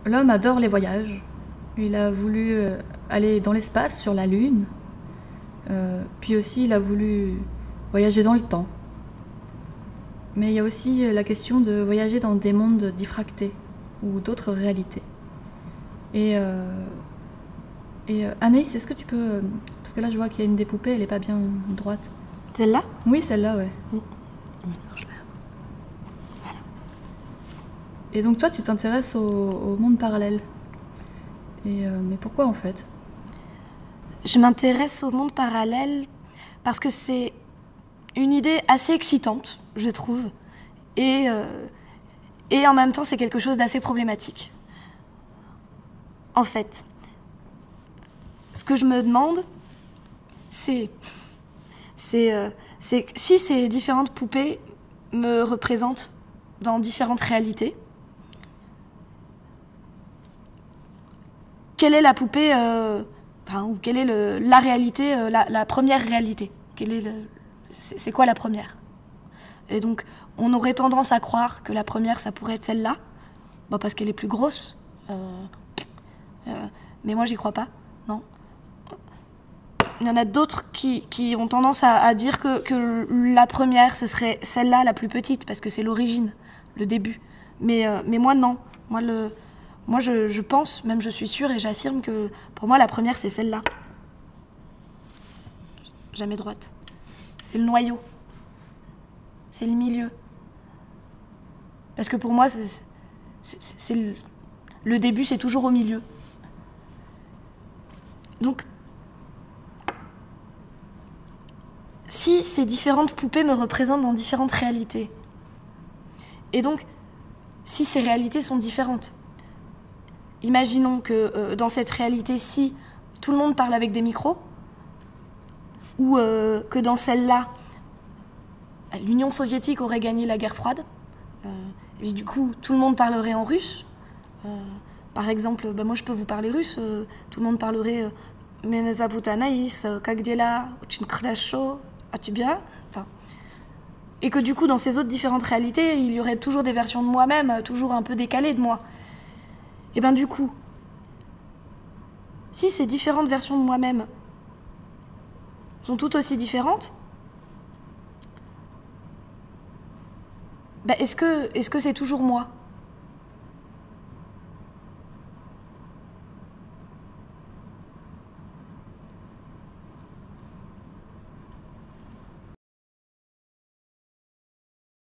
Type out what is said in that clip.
L'homme adore les voyages. Il a voulu aller dans l'espace, sur la Lune. Puis aussi, il a voulu voyager dans le temps. Mais il y a aussi la question de voyager dans des mondes diffractés ou d'autres réalités. Et, Anaïs, est-ce que tu peux... Parce que là, je vois qu'il y a une des poupées, elle n'est pas bien droite. Celle-là? Oui, celle-là, ouais. Et donc toi, tu t'intéresses au monde parallèle. Mais pourquoi en fait? Je m'intéresse au monde parallèle parce que c'est une idée assez excitante, je trouve. Et en même temps, c'est quelque chose d'assez problématique. En fait, ce que je me demande, c'est si ces différentes poupées me représentent dans différentes réalités, quelle est la poupée, ou quelle est la réalité, la première réalité? C'est quoi la première? Et donc, on aurait tendance à croire que la première, ça pourrait être celle-là, parce qu'elle est plus grosse. Mais moi, j'y crois pas, non. Il y en a d'autres qui ont tendance à dire que la première, ce serait celle-là, la plus petite, parce que c'est l'origine, le début. Mais moi, non. Moi, je pense, même je suis sûre et j'affirme que pour moi, la première, c'est celle-là. Jamais droite. C'est le noyau. C'est le milieu. Parce que pour moi, le début, c'est toujours au milieu. Donc, si ces différentes poupées me représentent dans différentes réalités, et donc, si ces réalités sont différentes, imaginons que dans cette réalité-ci, tout le monde parle avec des micros, ou que dans celle-là, l'Union soviétique aurait gagné la guerre froide, et du coup, tout le monde parlerait en russe. Par exemple, moi je peux vous parler russe, tout le monde parlerait Меня зовут Anaïs, как дела, очень хорошо, as-tu bien? Et que du coup, dans ces autres différentes réalités, il y aurait toujours des versions de moi-même, toujours un peu décalées de moi. Et bien du coup, si ces différentes versions de moi-même sont toutes aussi différentes, est-ce que c'est toujours moi?